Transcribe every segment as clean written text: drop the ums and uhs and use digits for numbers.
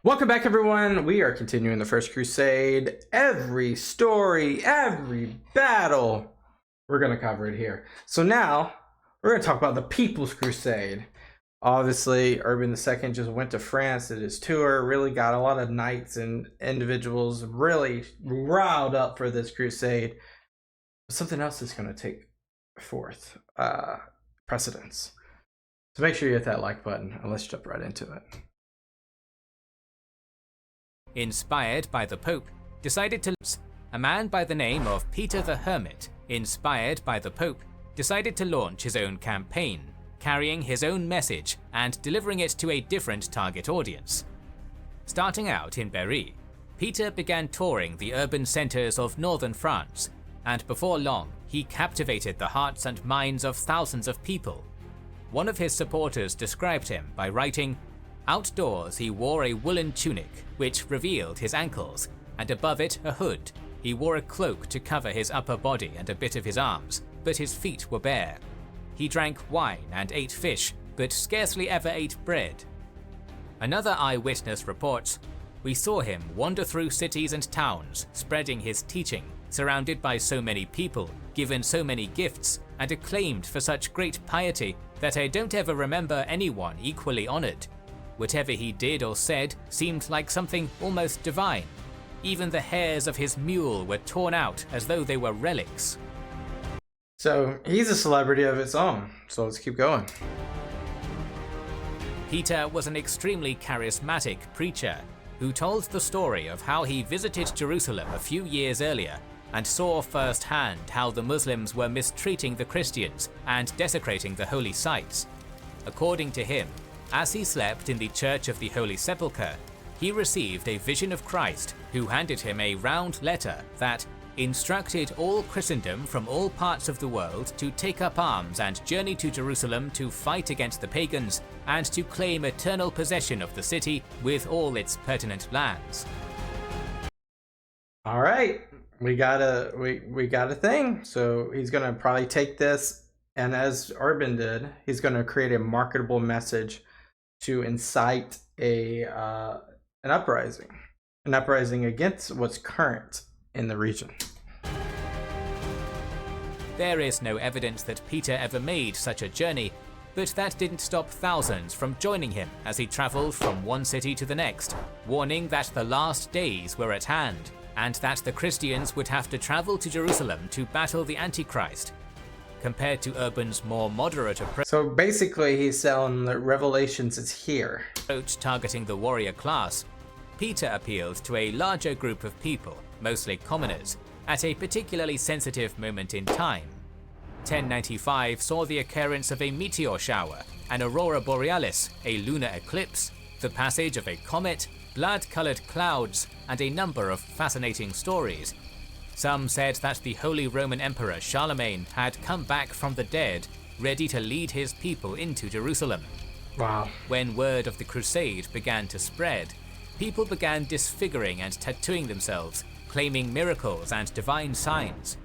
Welcome back, everyone. We are continuing the First Crusade. Every story, every battle, we're going to cover it here. So now, we're going to talk about the People's Crusade. Obviously, Urban II just went to France, did his tour, really got a lot of knights and individuals really riled up for this crusade. But something else is going to take forth precedence. So make sure you hit that like button, and let's jump right into it. Inspired by the Pope, decided to a man by the name of Peter the Hermit, inspired by the Pope, decided to launch his own campaign, carrying his own message and delivering it to a different target audience. Starting out in Berry, Peter began touring the urban centres of northern France, and before long he captivated the hearts and minds of thousands of people. One of his supporters described him by writing, "Outdoors he wore a woolen tunic, which revealed his ankles, and above it a hood. He wore a cloak to cover his upper body and a bit of his arms, but his feet were bare. He drank wine and ate fish, but scarcely ever ate bread." Another eyewitness reports, "We saw him wander through cities and towns, spreading his teaching, surrounded by so many people, given so many gifts, and acclaimed for such great piety that I don't ever remember anyone equally honoured. Whatever he did or said seemed like something almost divine. Even the hairs of his mule were torn out as though they were relics." So he's a celebrity of its own, so let's keep going. Peter was an extremely charismatic preacher who told the story of how he visited Jerusalem a few years earlier and saw firsthand how the Muslims were mistreating the Christians and desecrating the holy sites. According to him, as he slept in the Church of the Holy Sepulchre, he received a vision of Christ, who handed him a round letter that instructed all Christendom from all parts of the world to take up arms and journey to Jerusalem to fight against the pagans and to claim eternal possession of the city with all its pertinent lands. All right, we got a thing. So he's gonna probably take this, and as Urban did, he's gonna create a marketable message to incite an uprising against what's current in the region. There is no evidence that Peter ever made such a journey, but that didn't stop thousands from joining him as he travelled from one city to the next, warning that the last days were at hand, and that the Christians would have to travel to Jerusalem to battle the Antichrist. Compared to Urban's more moderate approach, So basically he's selling the revelations is here. targeting the warrior class, Peter appealed to a larger group of people, mostly commoners, at a particularly sensitive moment in time. 1095 saw the occurrence of a meteor shower, an aurora borealis, a lunar eclipse, the passage of a comet, blood-coloured clouds, and a number of fascinating stories. Some said that the Holy Roman Emperor Charlemagne had come back from the dead, ready to lead his people into Jerusalem. Wow. When word of the Crusade began to spread, people began disfiguring and tattooing themselves, claiming miracles and divine signs.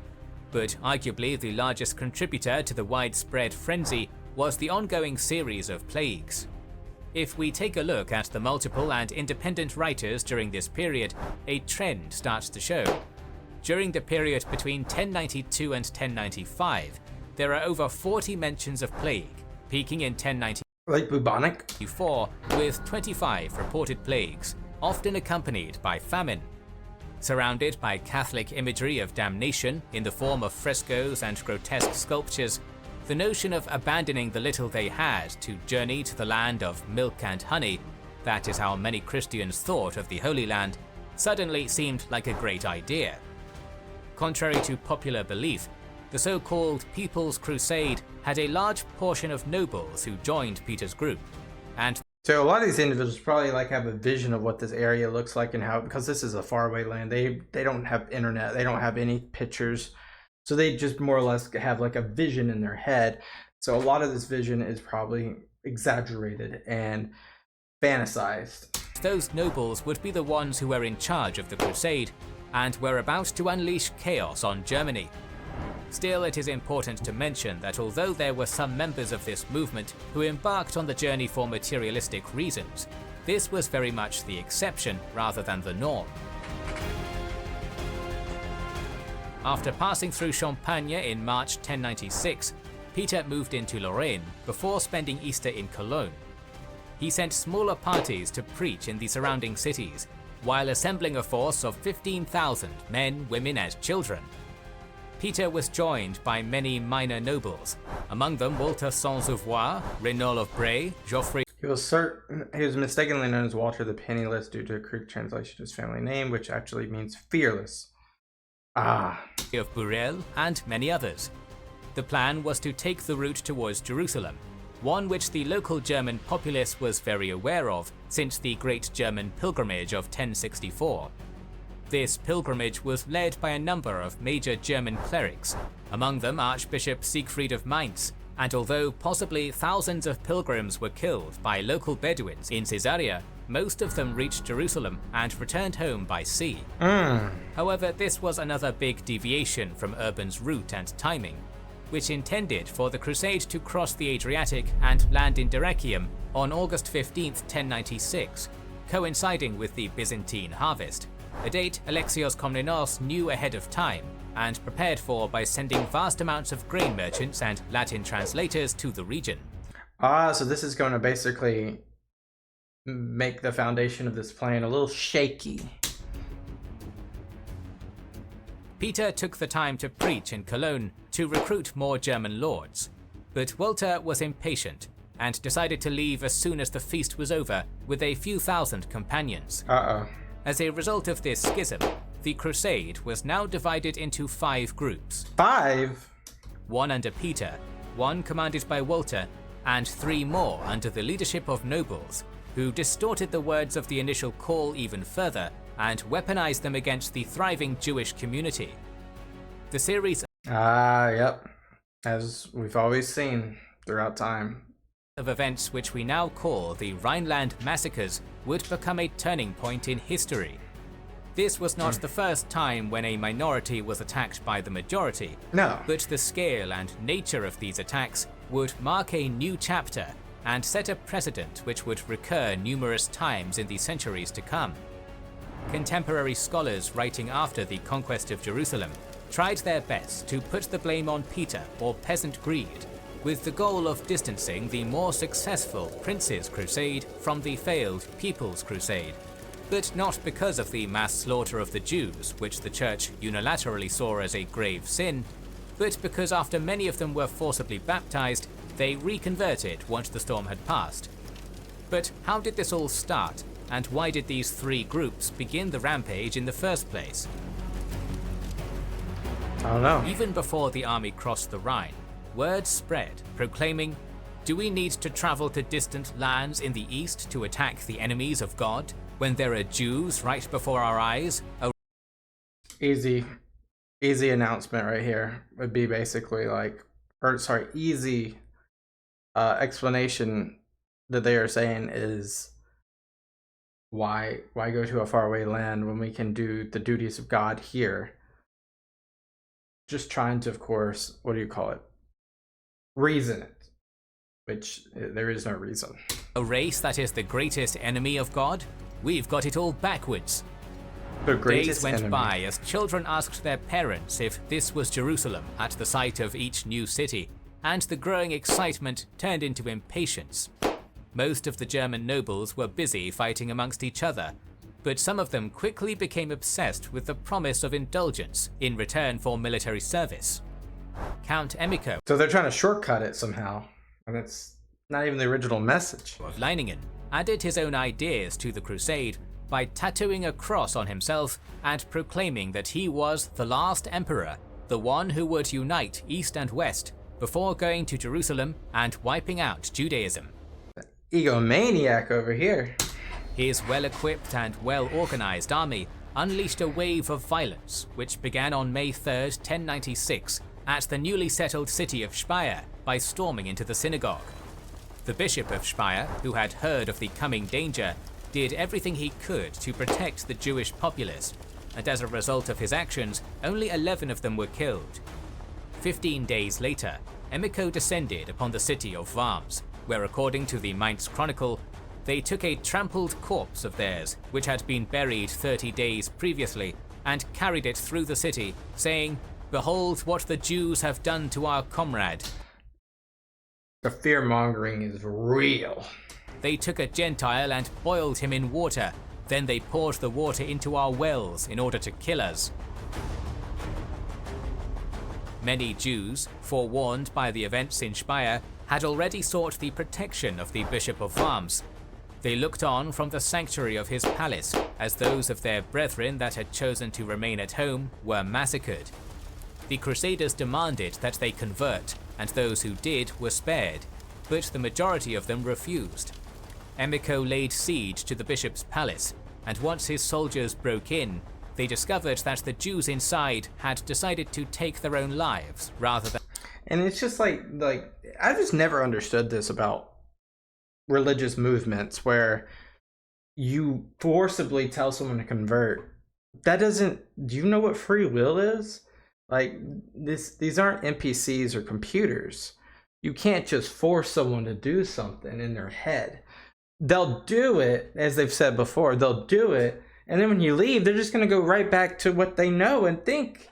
But arguably the largest contributor to the widespread frenzy was the ongoing series of plagues. If we take a look at the multiple and independent writers during this period, a trend starts to show. During the period between 1092 and 1095, there are over 40 mentions of plague, peaking in 1094 Like bubonic? with 25 reported plagues, often accompanied by famine. Surrounded by Catholic imagery of damnation in the form of frescoes and grotesque sculptures, the notion of abandoning the little they had to journey to the land of milk and honey, that is how many Christians thought of the Holy Land, suddenly seemed like a great idea. Contrary to popular belief, the so-called People's Crusade had a large portion of nobles who joined Peter's group, and So a lot of these individuals probably like have a vision of what this area looks like and how, because this is a faraway land, they don't have internet, they don't have any pictures, so they just more or less have like a vision in their head. So a lot of this vision is probably exaggerated and fantasized. those nobles would be the ones who were in charge of the crusade and were about to unleash chaos on Germany. Still, it is important to mention that although there were some members of this movement who embarked on the journey for materialistic reasons, this was very much the exception rather than the norm. After passing through Champagne in March 1096, Peter moved into Lorraine before spending Easter in Cologne. He sent smaller parties to preach in the surrounding cities, while assembling a force of 15,000 men, women and children. Peter was joined by many minor nobles, among them Walter Sans-Souvois, Renaud of Bray, Geoffrey. He was mistakenly known as Walter the Penniless due to a Greek translation of his family name, which actually means fearless. Of Burel, and many others. The plan was to take the route towards Jerusalem, one which the local German populace was very aware of since the Great German Pilgrimage of 1064. This pilgrimage was led by a number of major German clerics, among them Archbishop Siegfried of Mainz, and although possibly thousands of pilgrims were killed by local Bedouins in Caesarea, most of them reached Jerusalem and returned home by sea. However, this was another big deviation from Urban's route and timing, which intended for the crusade to cross the Adriatic and land in Dyrrhachium on August 15, 1096, coinciding with the Byzantine harvest, a date Alexios Komnenos knew ahead of time and prepared for by sending vast amounts of grain merchants and Latin translators to the region. So this is going to basically make the foundation of this plan a little shaky. Peter took the time to preach in Cologne to recruit more German lords, but Walter was impatient and decided to leave as soon as the feast was over with a few thousand companions. As a result of this schism, the crusade was now divided into 5 groups. 5? One under Peter, one commanded by Walter, and 3 more under the leadership of nobles, who distorted the words of the initial call even further and weaponized them against the thriving Jewish community. The series yep. As we've always seen throughout time. Of events which we now call the Rhineland massacres would become a turning point in history. This was not the first time when a minority was attacked by the majority, no, but the scale and nature of these attacks would mark a new chapter and set a precedent which would recur numerous times in the centuries to come. Contemporary scholars writing after the conquest of Jerusalem tried their best to put the blame on Peter or peasant greed, with the goal of distancing the more successful Prince's Crusade from the failed People's Crusade, but not because of the mass slaughter of the Jews, which the Church unilaterally saw as a grave sin, but because after many of them were forcibly baptized, they reconverted once the storm had passed. But how did this all start, and why did these 3 groups begin the rampage in the first place? I don't know. Even before the army crossed the Rhine, word spread proclaiming, "Do we need to travel to distant lands in the east to attack the enemies of God, when there are Jews right before our eyes?" Easy announcement right here would be basically like, easy explanation that they are saying is, why go to a faraway land when we can do the duties of God here? Just trying to, of course, reason it, which there is no reason. A race that is the greatest enemy of God? We've got it all backwards. The greatest Days went enemy. by as children asked their parents if this was Jerusalem at the site of each new city, and the growing excitement turned into impatience. Most of the German nobles were busy fighting amongst each other, but some of them quickly became obsessed with the promise of indulgence in return for military service. Count Emicho So they're trying to shortcut it somehow, and it's not even the original message. of Leiningen added his own ideas to the crusade by tattooing a cross on himself and proclaiming that he was the last emperor, the one who would unite East and West before going to Jerusalem and wiping out Judaism. Egomaniac over here. His well-equipped and well-organized army unleashed a wave of violence, which began on May 3rd, 1096, at the newly settled city of Speyer by storming into the synagogue. The Bishop of Speyer, who had heard of the coming danger, did everything he could to protect the Jewish populace, and as a result of his actions, only 11 of them were killed. 15 days later, Emicho descended upon the city of Worms, where according to the Mainz Chronicle, They took a trampled corpse of theirs, which had been buried 30 days previously, and carried it through the city, saying, "Behold what the Jews have done to our comrade." The fear-mongering is real. They took a Gentile and boiled him in water. Then they poured the water into our wells in order to kill us. Many Jews, forewarned by the events in Speyer, had already sought the protection of the Bishop of Worms. They looked on from the sanctuary of his palace as those of their brethren that had chosen to remain at home were massacred. The Crusaders demanded that they convert, and those who did were spared, but the majority of them refused. Emiko laid siege to the bishop's palace, and once his soldiers broke in, they discovered that the Jews inside had decided to take their own lives rather than... And it's just like I just never understood this about religious movements where you forcibly tell someone to convert. That doesn't... Do you know what free will is? Like, these aren't NPCs or computers. You can't just force someone to do something in their head. They'll do it, as they've said before, they'll do it, and then when you leave, they're just going to go right back to what they know and think.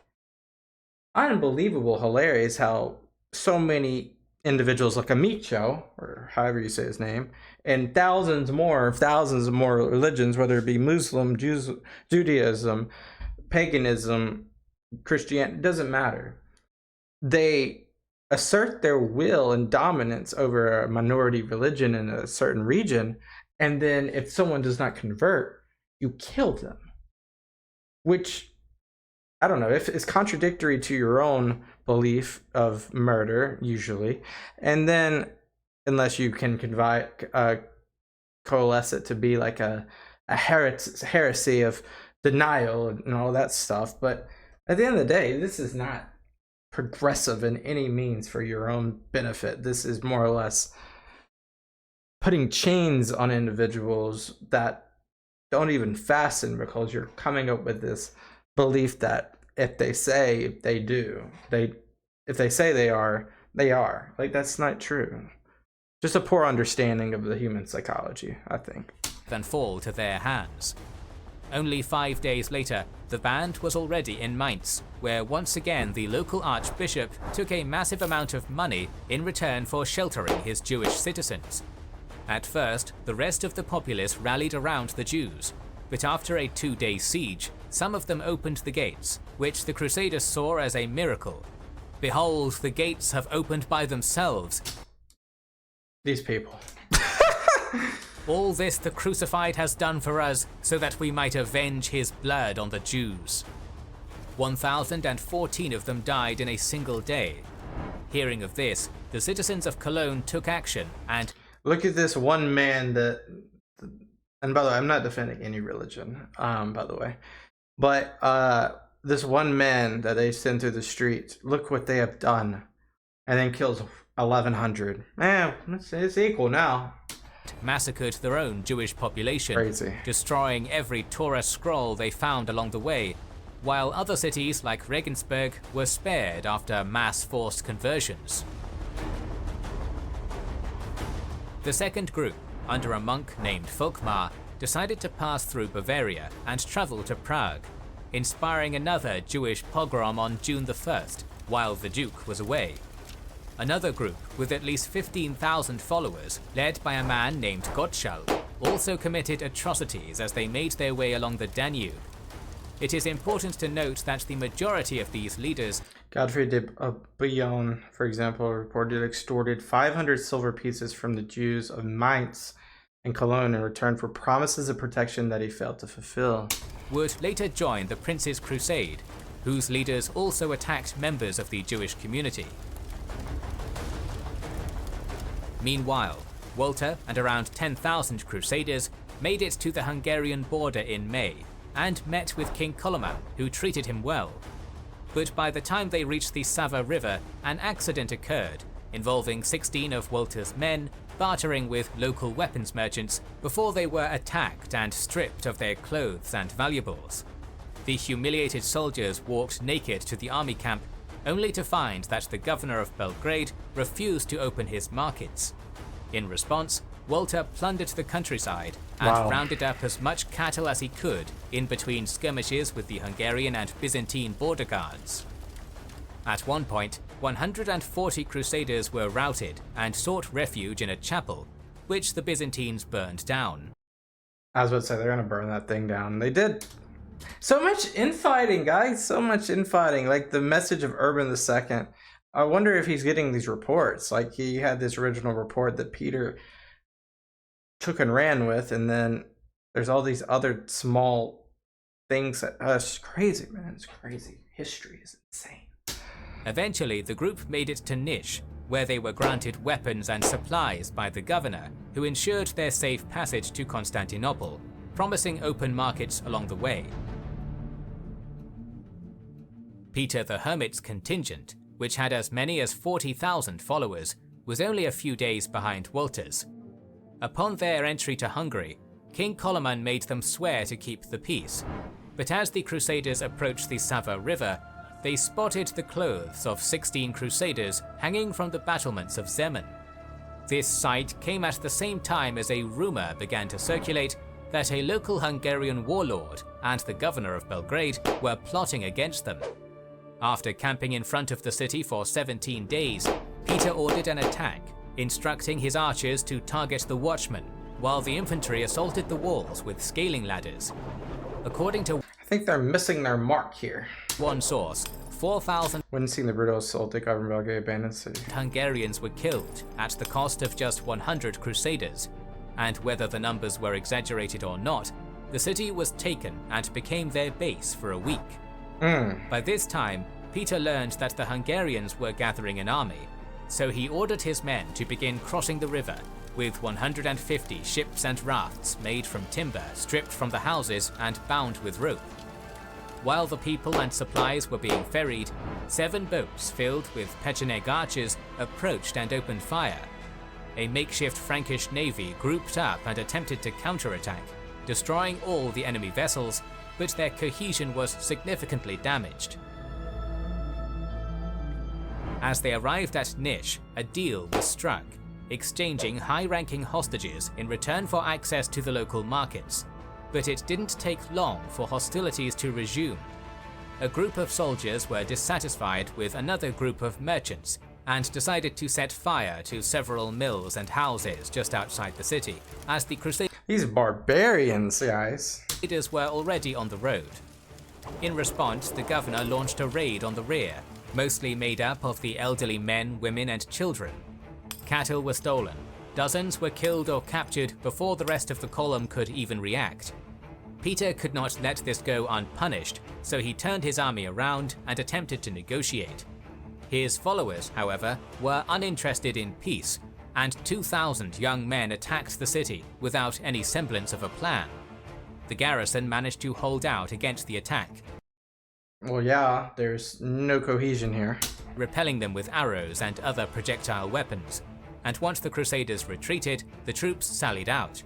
Unbelievable, hilarious how so many individuals like Amicho, or however you say his name, and thousands more religions, whether it be Muslim, Judaism, paganism, Christianity, doesn't matter. They assert their will and dominance over a minority religion in a certain region, and then if someone does not convert, you kill them. Which, I don't know, if it's contradictory to your own belief of murder, usually, and then, unless you can coalesce it to be like a heresy of denial and all that stuff, but at the end of the day, this is not progressive in any means for your own benefit. This is more or less putting chains on individuals that don't even fasten, because you're coming up with this belief that if they say they do, if they say they are, they are. Like, that's not true. Just a poor understanding of the human psychology, I think. Than fall to their hands. Only 5 days later, the band was already in Mainz, where once again the local archbishop took a massive amount of money in return for sheltering his Jewish citizens. At first, the rest of the populace rallied around the Jews, but after a 2-day siege, some of them opened the gates, which the Crusaders saw as a miracle. "Behold, the gates have opened by themselves." These people. "All this the crucified has done for us, so that we might avenge his blood on the Jews." 1,014 of them died in a single day. Hearing of this, the citizens of Cologne took action and... Look at this one man that... And by the way, I'm not defending any religion, by the way. But this one man that they send through the streets, look what they have done. And then kills 1,100. It's equal now. Massacred their own Jewish population, Crazy. Destroying every Torah scroll they found along the way, while other cities like Regensburg were spared after mass forced conversions. The second group, under a monk named Volkmar, decided to pass through Bavaria and travel to Prague, inspiring another Jewish pogrom on June the 1st, while the Duke was away. Another group, with at least 15,000 followers, led by a man named Gottschalk, also committed atrocities as they made their way along the Danube. It is important to note that the majority of these leaders... Godfrey de Bouillon, for example, reported extorted 500 silver pieces from the Jews of Mainz and Cologne in return for promises of protection that he failed to fulfill. Would later join the Prince's Crusade, whose leaders also attacked members of the Jewish community. Meanwhile, Walter and around 10,000 Crusaders made it to the Hungarian border in May and met with King Koloman, who treated him well. But by the time they reached the Sava River, an accident occurred, involving 16 of Walter's men bartering with local weapons merchants before they were attacked and stripped of their clothes and valuables. The humiliated soldiers walked naked to the army camp, only to find that the governor of Belgrade refused to open his markets. In response, Walter plundered the countryside and rounded up as much cattle as he could in between skirmishes with the Hungarian and Byzantine border guards. At one point, 140 crusaders were routed and sought refuge in a chapel, which the Byzantines burned down. I was about to say, they're gonna burn that thing down. They did. So much infighting, guys. So much infighting. Like the message of Urban II. I wonder if he's getting these reports. Like he had this original report that Peter took and ran with, and then there's all these other small things that it's crazy, man. It's crazy. History is insane. Eventually, the group made it to Niš, where they were granted weapons and supplies by the governor, who ensured their safe passage to Constantinople, promising open markets along the way. Peter the Hermit's contingent, which had as many as 40,000 followers, was only a few days behind Walter's. Upon their entry to Hungary, King Koloman made them swear to keep the peace, but as the Crusaders approached the Sava River, they spotted the clothes of 16 Crusaders hanging from the battlements of Zemun. This sight came at the same time as a rumor began to circulate that a local Hungarian warlord and the governor of Belgrade were plotting against them. After camping in front of the city for 17 days, Peter ordered an attack, instructing his archers to target the watchmen, while the infantry assaulted the walls with scaling ladders. According to I think they're missing their mark here. one source, 4,000 Witnessing the brutal assault, they governed Belgrade abandoned city. Hungarians were killed at the cost of just 100 Crusaders, and whether the numbers were exaggerated or not, the city was taken and became their base for a week. By this time, Peter learned that the Hungarians were gathering an army, so he ordered his men to begin crossing the river, with 150 ships and rafts made from timber stripped from the houses and bound with rope. While the people and supplies were being ferried, 7 boats filled with Pecheneg archers approached and opened fire. A makeshift Frankish navy grouped up and attempted to counterattack, destroying all the enemy vessels, but their cohesion was significantly damaged. As they arrived at Niš, a deal was struck, exchanging high-ranking hostages in return for access to the local markets. But it didn't take long for hostilities to resume. A group of soldiers were dissatisfied with another group of merchants and decided to set fire to several mills and houses just outside the city, as the These barbarians, guys. Crusaders were already on the road. In response, the governor launched a raid on the rear, mostly made up of the elderly men, women, and children. Cattle were stolen. Dozens were killed or captured before the rest of the column could even react. Peter could not let this go unpunished, so he turned his army around and attempted to negotiate. His followers, however, were uninterested in peace, and 2,000 young men attacked the city without any semblance of a plan. The garrison managed to hold out against the attack. Well, yeah, there's no cohesion here. Repelling them with arrows and other projectile weapons, and once the Crusaders retreated, the troops sallied out.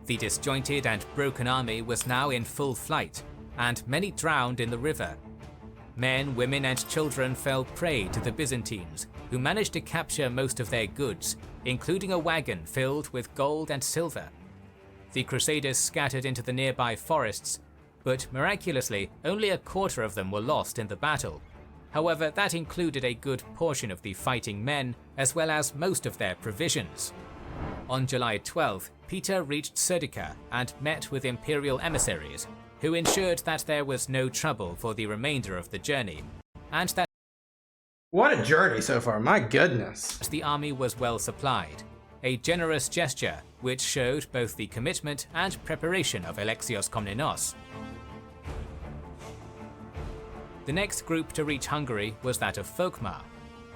The disjointed and broken army was now in full flight, and many drowned in the river. Men, women, and children fell prey to the Byzantines, who managed to capture most of their goods, including a wagon filled with gold and silver. The Crusaders scattered into the nearby forests, but miraculously, only a quarter of them were lost in the battle. However, that included a good portion of the fighting men, as well as most of their provisions. On July 12th, Peter reached Serdica and met with imperial emissaries, who ensured that there was no trouble for the remainder of the journey, and that What a journey so far, my goodness. the army was well supplied, a generous gesture which showed both the commitment and preparation of Alexios Komnenos. The next group to reach Hungary was that of Folkmar,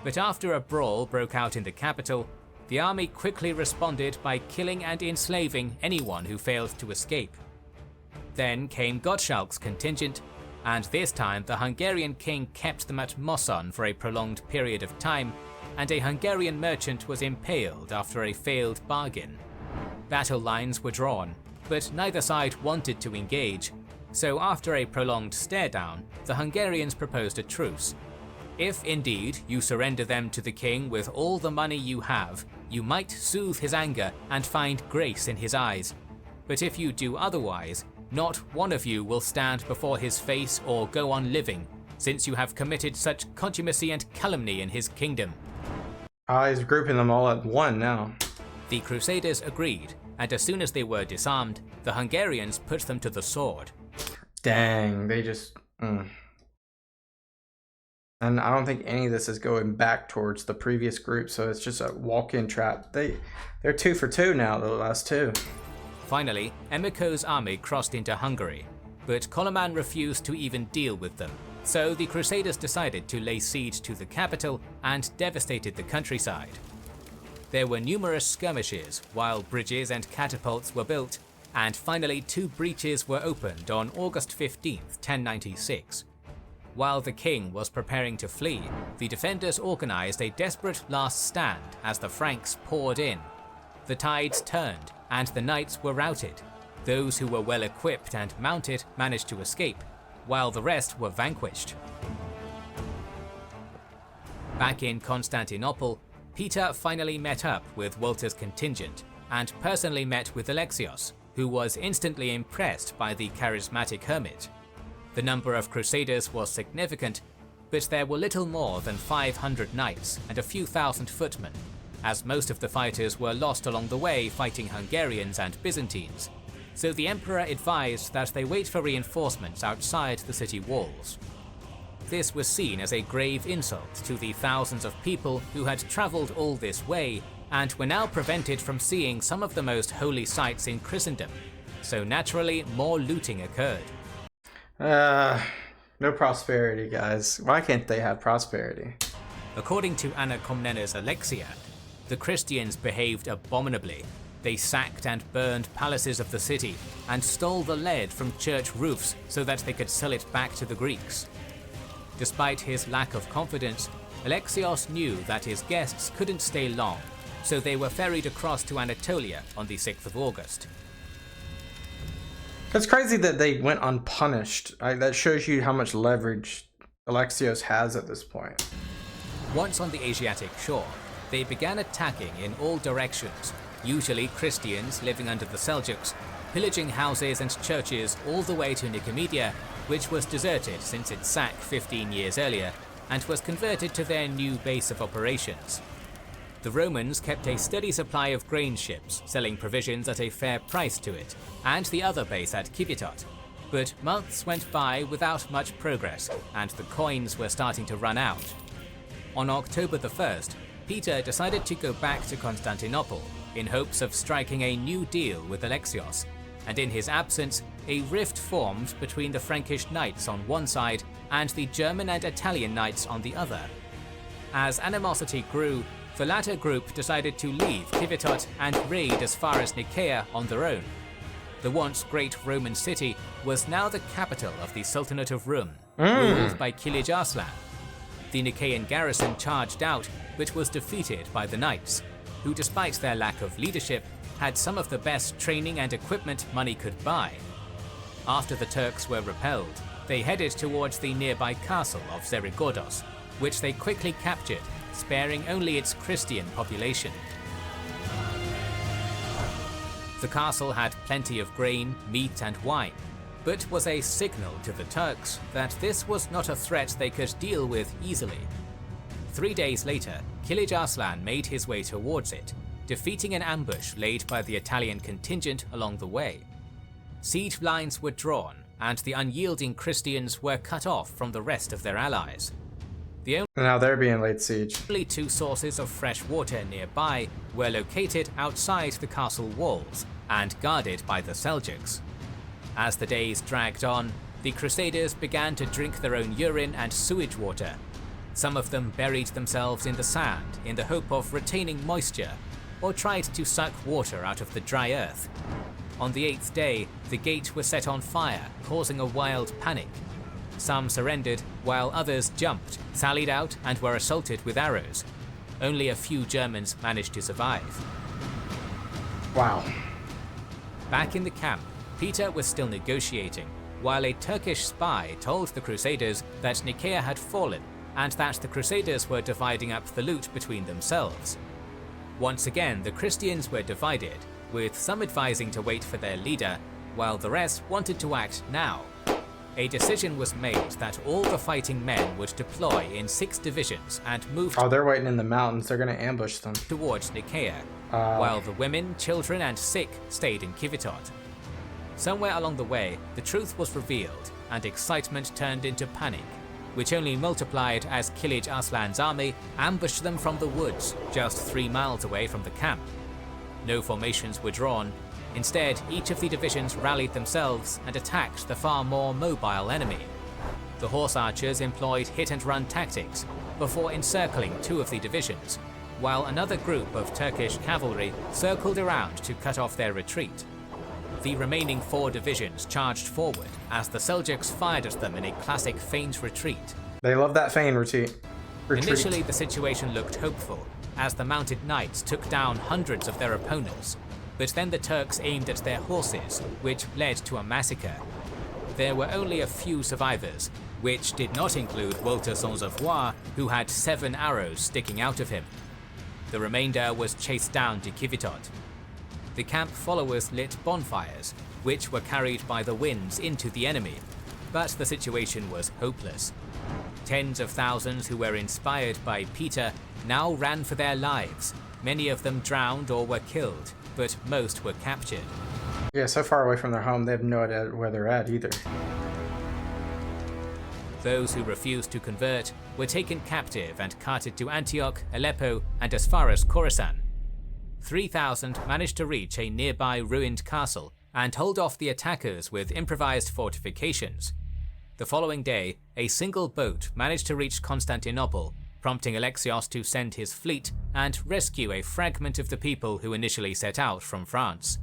but after a brawl broke out in the capital, the army quickly responded by killing and enslaving anyone who failed to escape. Then came Gottschalk's contingent, and this time the Hungarian king kept them at Moson for a prolonged period of time, and a Hungarian merchant was impaled after a failed bargain. Battle lines were drawn, but neither side wanted to engage, so after a prolonged stare-down, the Hungarians proposed a truce. If indeed you surrender them to the king with all the money you have, You might soothe his anger and find grace in his eyes, but if you do otherwise, not one of you will stand before his face or go on living, since you have committed such contumacy and calumny in his kingdom. He's grouping them all at one now. The Crusaders agreed, and as soon as they were disarmed, the Hungarians put them to the sword. Dang, they just... And I don't think any of this is going back towards the previous group, so it's just a walk-in trap. They're 2 for 2 now, the last two. Finally, Emmiko's army crossed into Hungary, but Koloman refused to even deal with them, so the Crusaders decided to lay siege to the capital and devastated the countryside. There were numerous skirmishes while bridges and catapults were built, and finally 2 breaches were opened on August 15, 1096. While the king was preparing to flee, the defenders organized a desperate last stand as the Franks poured in. The tides turned, and the knights were routed. Those who were well equipped and mounted managed to escape, while the rest were vanquished. Back in Constantinople, Peter finally met up with Walter's contingent, and personally met with Alexios, who was instantly impressed by the charismatic hermit. The number of Crusaders was significant, but there were little more than 500 knights and a few thousand footmen, as most of the fighters were lost along the way fighting Hungarians and Byzantines, so the emperor advised that they wait for reinforcements outside the city walls. This was seen as a grave insult to the thousands of people who had travelled all this way and were now prevented from seeing some of the most holy sites in Christendom, so naturally more looting occurred. No prosperity, guys. Why can't they have prosperity? According to Anna Komnena's Alexiad, the Christians behaved abominably. They sacked and burned palaces of the city and stole the lead from church roofs so that they could sell it back to the Greeks. Despite his lack of confidence, Alexios knew that his guests couldn't stay long, so they were ferried across to Anatolia on the 6th of August. It's crazy that they went unpunished. That shows you how much leverage Alexios has at this point. Once on the Asiatic shore, they began attacking in all directions, usually Christians living under the Seljuks, pillaging houses and churches all the way to Nicaea, which was deserted since its sack 15 years earlier, and was converted to their new base of operations. The Romans kept a steady supply of grain ships, selling provisions at a fair price to it, and the other base at Kivitot. But months went by without much progress, and the coins were starting to run out. On October the 1st, Peter decided to go back to Constantinople in hopes of striking a new deal with Alexios, and in his absence, a rift formed between the Frankish knights on one side and the German and Italian knights on the other. As animosity grew, the latter group decided to leave Kivitot and raid as far as Nicaea on their own. The once great Roman city was now the capital of the Sultanate of Rum, ruled by Kilij Arslan. The Nicaean garrison charged out, but was defeated by the knights, who despite their lack of leadership, had some of the best training and equipment money could buy. After the Turks were repelled, they headed towards the nearby castle of Zerigodos, which they quickly captured, sparing only its Christian population. The castle had plenty of grain, meat and wine, but was a signal to the Turks that this was not a threat they could deal with easily. 3 days later, Kilij Arslan made his way towards it, defeating an ambush laid by the Italian contingent along the way. Siege lines were drawn, and the unyielding Christians were cut off from the rest of their allies. Now they're being laid siege. Only 2 sources of fresh water nearby were located outside the castle walls and guarded by the Seljuks. As the days dragged on, the Crusaders began to drink their own urine and sewage water. Some of them buried themselves in the sand in the hope of retaining moisture, or tried to suck water out of the dry earth. On the 8th day, the gate was set on fire, causing a wild panic. Some surrendered, while others jumped, sallied out, and were assaulted with arrows. Only a few Germans managed to survive. Wow. Back in the camp, Peter was still negotiating, while a Turkish spy told the Crusaders that Nicaea had fallen and that the Crusaders were dividing up the loot between themselves. Once again, the Christians were divided, with some advising to wait for their leader, while the rest wanted to act now. A decision was made that all the fighting men would deploy in 6 divisions and move they're waiting in the mountains. They're going to ambush them. towards Nicaea, while the women, children, and sick stayed in Civitot. Somewhere along the way, the truth was revealed, and excitement turned into panic, which only multiplied as Kilij Arslan's army ambushed them from the woods just 3 miles away from the camp. No formations were drawn. Instead, each of the divisions rallied themselves and attacked the far more mobile enemy. The horse archers employed hit-and-run tactics before encircling 2 of the divisions, while another group of Turkish cavalry circled around to cut off their retreat. The remaining 4 divisions charged forward as the Seljuks fired at them in a classic feint retreat. They love that feint retreat. Initially, the situation looked hopeful, as the mounted knights took down hundreds of their opponents, but then the Turks aimed at their horses, which led to a massacre. There were only a few survivors, which did not include Walter Sans-Avoir, who had 7 arrows sticking out of him. The remainder was chased down to Civitot. The camp followers lit bonfires, which were carried by the winds into the enemy, but the situation was hopeless. Tens of thousands who were inspired by Peter now ran for their lives. Many of them drowned or were killed, but most were captured. Yeah, so far away from their home, they have no idea where they're at either. Those who refused to convert were taken captive and carted to Antioch, Aleppo, and as far as Khorasan. 3,000 managed to reach a nearby ruined castle and hold off the attackers with improvised fortifications. The following day, a single boat managed to reach Constantinople, prompting Alexios to send his fleet and rescue a fragment of the people who initially set out from France.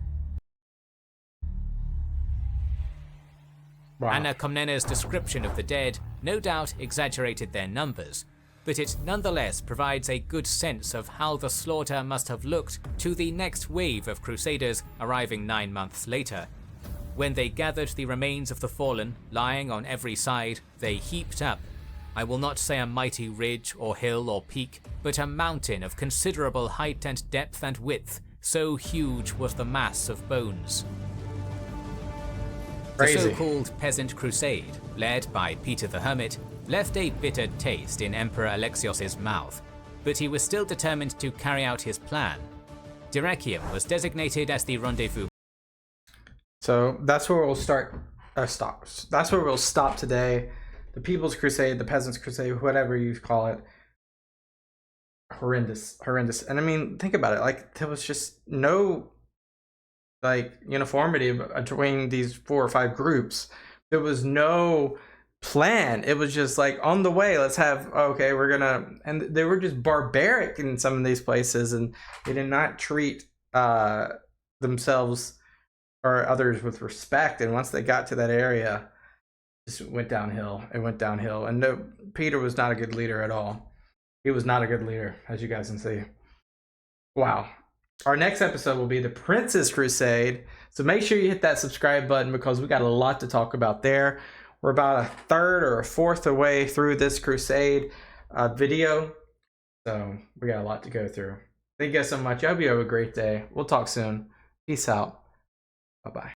Wow. Anna Komnena's description of the dead no doubt exaggerated their numbers, but it nonetheless provides a good sense of how the slaughter must have looked to the next wave of Crusaders arriving 9 months later. When they gathered the remains of the fallen, lying on every side, they heaped up, I will not say a mighty ridge or hill or peak, but a mountain of considerable height and depth and width, so huge was the mass of bones. Crazy. The so-called Peasant Crusade, led by Peter the Hermit, left a bitter taste in Emperor Alexios' mouth, but he was still determined to carry out his plan. Dyrrhachium was designated as the rendezvous. So that's where we'll stop. That's where we'll stop today. The People's Crusade, the Peasants' Crusade, whatever you call it. Horrendous. And I mean, think about it. Like, there was just no uniformity between these 4 or 5 groups. There was no plan. It was just like, on the way, let's have, okay, we're gonna, and they were just barbaric in some of these places, and they did not treat themselves or others with respect. And once they got to that area, it just went downhill. And no, Peter was not a good leader at all. He was not a good leader, as you guys can see. Wow. Our next episode will be the Prince's Crusade. So make sure you hit that subscribe button, because we got a lot to talk about there. We're about a third or a fourth of the way through this Crusade video. So we got a lot to go through. Thank you guys so much. I hope you have a great day. We'll talk soon. Peace out. Bye-bye.